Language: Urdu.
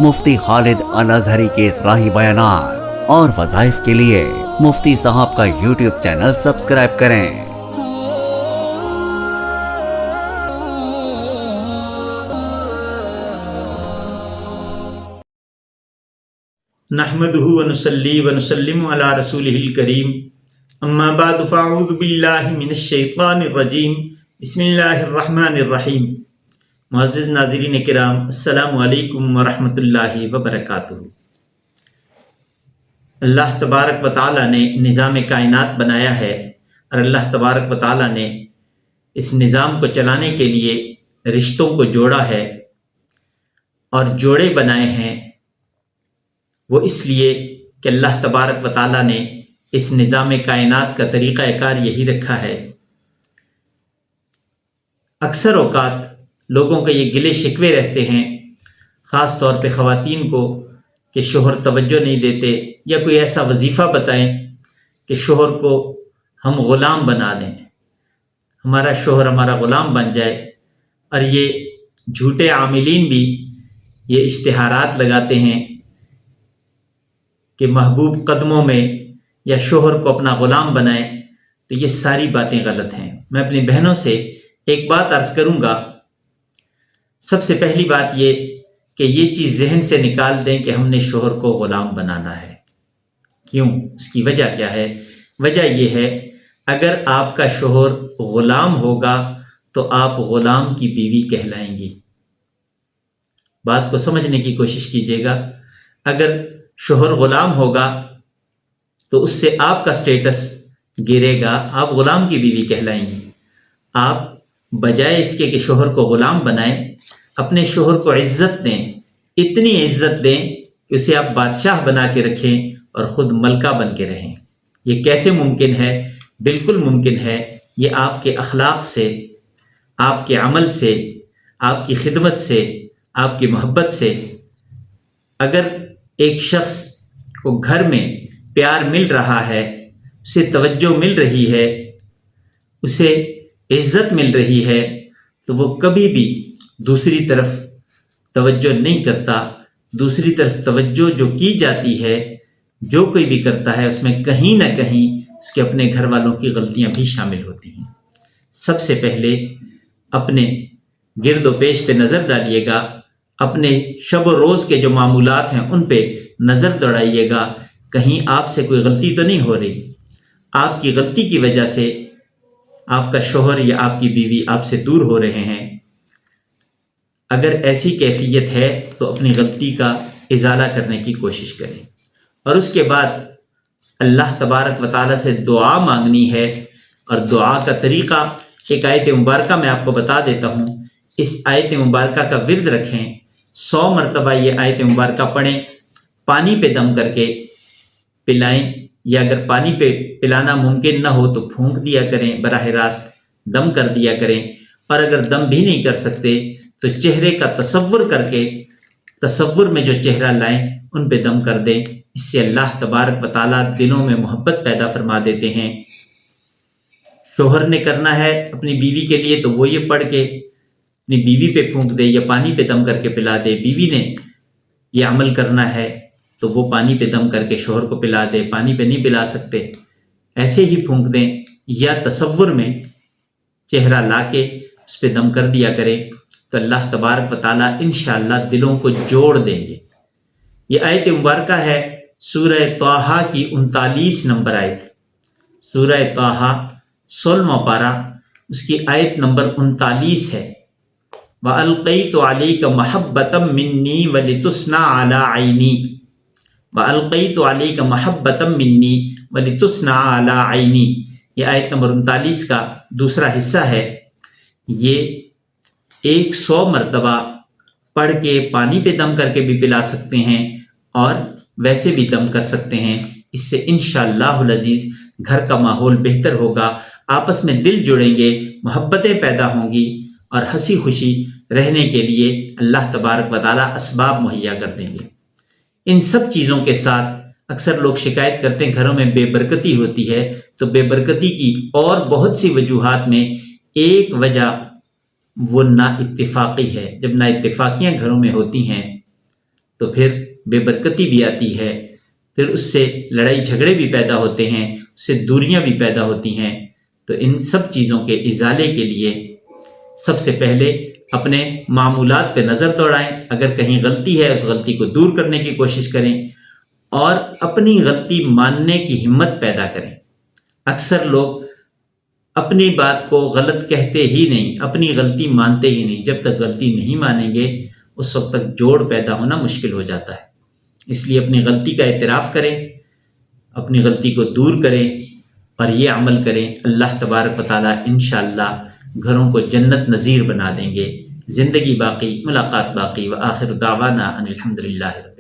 مفتی خالد الازہری کے اصلاحی بیانات اور وظائف کے لیے مفتی صاحب کا یوٹیوب چینل سبسکرائب کریں۔ نحمده ونصلي ونسلم على رسوله الكريم اما بعد فاعوذ باللہ من الشیطان الرجیم بسم اللہ الرحمن الرحیم۔ معزز ناظرین کرام، السلام علیکم ورحمۃ اللہ وبرکاتہ۔ اللہ تبارک و تعالیٰ نے نظام کائنات بنایا ہے، اور اللہ تبارک و تعالیٰ نے اس نظام کو چلانے کے لیے رشتوں کو جوڑا ہے اور جوڑے بنائے ہیں۔ وہ اس لیے کہ اللہ تبارک و تعالیٰ نے اس نظام کائنات کا طریقہ کار یہی رکھا ہے۔ اکثر اوقات لوگوں کے یہ گلے شکوے رہتے ہیں، خاص طور پہ خواتین کو، کہ شوہر توجہ نہیں دیتے، یا کوئی ایسا وظیفہ بتائیں کہ شوہر کو ہم غلام بنا دیں، ہمارا شوہر ہمارا غلام بن جائے۔ اور یہ جھوٹے عاملین بھی یہ اشتہارات لگاتے ہیں کہ محبوب قدموں میں یا شوہر کو اپنا غلام بنائیں، تو یہ ساری باتیں غلط ہیں۔ میں اپنی بہنوں سے ایک بات عرض کروں گا۔ سب سے پہلی بات یہ کہ یہ چیز ذہن سے نکال دیں کہ ہم نے شوہر کو غلام بنانا ہے۔ کیوں؟ اس کی وجہ کیا ہے؟ وجہ یہ ہے، اگر آپ کا شوہر غلام ہوگا تو آپ غلام کی بیوی کہلائیں گی۔ بات کو سمجھنے کی کوشش کیجیے گا۔ اگر شوہر غلام ہوگا تو اس سے آپ کا سٹیٹس گرے گا، آپ غلام کی بیوی کہلائیں گی۔ آپ بجائے اس کے کہ شوہر کو غلام بنائیں، اپنے شوہر کو عزت دیں، اتنی عزت دیں کہ اسے آپ بادشاہ بنا کے رکھیں اور خود ملکہ بن کے رہیں۔ یہ کیسے ممکن ہے؟ بالکل ممکن ہے۔ یہ آپ کے اخلاق سے، آپ کے عمل سے، آپ کی خدمت سے، آپ کی محبت سے۔ اگر ایک شخص کو گھر میں پیار مل رہا ہے، اسے توجہ مل رہی ہے، اسے عزت مل رہی ہے، تو وہ کبھی بھی دوسری طرف توجہ نہیں کرتا۔ دوسری طرف توجہ جو کی جاتی ہے، جو کوئی بھی کرتا ہے، اس میں کہیں نہ کہیں اس کے اپنے گھر والوں کی غلطیاں بھی شامل ہوتی ہیں۔ سب سے پہلے اپنے گرد و پیش پہ نظر ڈالیے گا، اپنے شب و روز کے جو معمولات ہیں ان پہ نظر دوڑائیے گا، کہیں آپ سے کوئی غلطی تو نہیں ہو رہی۔ آپ کی غلطی کی وجہ سے آپ کا شوہر یا آپ کی بیوی آپ سے دور ہو رہے ہیں۔ اگر ایسی کیفیت ہے تو اپنی غلطی کا ازالہ کرنے کی کوشش کریں، اور اس کے بعد اللہ تبارک و تعالیٰ سے دعا مانگنی ہے۔ اور دعا کا طریقہ ایک آیت مبارکہ میں آپ کو بتا دیتا ہوں۔ اس آیت مبارکہ کا ورد رکھیں، 100 مرتبہ یہ آیت مبارکہ پڑھیں، پانی پہ دم کر کے پلائیں، یا اگر پانی پہ پلانا ممکن نہ ہو تو پھونک دیا کریں، براہ راست دم کر دیا کریں۔ اور اگر دم بھی نہیں کر سکتے تو چہرے کا تصور کر کے، تصور میں جو چہرہ لائیں ان پہ دم کر دیں۔ اس سے اللہ تبارک و تعالیٰ دلوں میں محبت پیدا فرما دیتے ہیں۔ شوہر نے کرنا ہے اپنی بیوی کے لیے تو وہ یہ پڑھ کے اپنی بیوی پہ پھونک دے یا پانی پہ دم کر کے پلا دے۔ بیوی نے یہ عمل کرنا ہے تو وہ پانی پہ دم کر کے شوہر کو پلا دے۔ پانی پہ نہیں پلا سکتے، ایسے ہی پھونک دیں، یا تصور میں چہرہ لا کے اس پہ دم کر دیا کرے، تو اللہ تبارک و تعالیٰ انشاءاللہ دلوں کو جوڑ دیں گے۔ یہ آیت مبارکہ ہے سورہ طٰہٰ کی 39 نمبر آیت۔ سورہ طٰہٰ 16واں پارہ، اس کی آیت نمبر 39 ہے۔ وَأَلْقَيْتُ عَلَيْكَ مَحَبَّةً مِّنِّي وَلِتُصْنَعَ عَلَىٰ عَيْنِي وَأَلْقَيْتُ عَلَيْكَ مَحَبَّةً مِّنِّي وَلِتُصْنَعَ عَلَىٰ عَيْنِي۔ یہ آیت نمبر 39 کا دوسرا حصہ ہے۔ یہ 100 مرتبہ پڑھ کے پانی پہ دم کر کے بھی پلا سکتے ہیں، اور ویسے بھی دم کر سکتے ہیں۔ اس سے انشاءاللہ العزیز گھر کا ماحول بہتر ہوگا، آپس میں دل جڑیں گے، محبتیں پیدا ہوں گی، اور ہنسی خوشی رہنے کے لیے اللہ تبارک و تعالیٰ اسباب مہیا کر دیں گے۔ ان سب چیزوں کے ساتھ اکثر لوگ شکایت کرتے ہیں گھروں میں بے برکتی ہوتی ہے، تو بے برکتی کی اور بہت سی وجوہات میں ایک وجہ وہ نا اتفاقی ہے۔ جب نا اتفاقیاں گھروں میں ہوتی ہیں تو پھر بے برکتی بھی آتی ہے، پھر اس سے لڑائی جھگڑے بھی پیدا ہوتے ہیں، اس سے دوریاں بھی پیدا ہوتی ہیں۔ تو ان سب چیزوں کے ازالے کے لیے سب سے پہلے اپنے معمولات پہ نظر دوڑائیں، اگر کہیں غلطی ہے اس غلطی کو دور کرنے کی کوشش کریں اور اپنی غلطی ماننے کی ہمت پیدا کریں۔ اکثر لوگ اپنی بات کو غلط کہتے ہی نہیں، اپنی غلطی مانتے ہی نہیں۔ جب تک غلطی نہیں مانیں گے اس وقت تک جوڑ پیدا ہونا مشکل ہو جاتا ہے۔ اس لیے اپنی غلطی کا اعتراف کریں، اپنی غلطی کو دور کریں اور یہ عمل کریں، اللہ تبارک و تعالیٰ انشاءاللہ گھروں کو جنت نظیر بنا دیں گے۔ زندگی باقی، ملاقات باقی، وآخر دعوانا ان الحمدللہ۔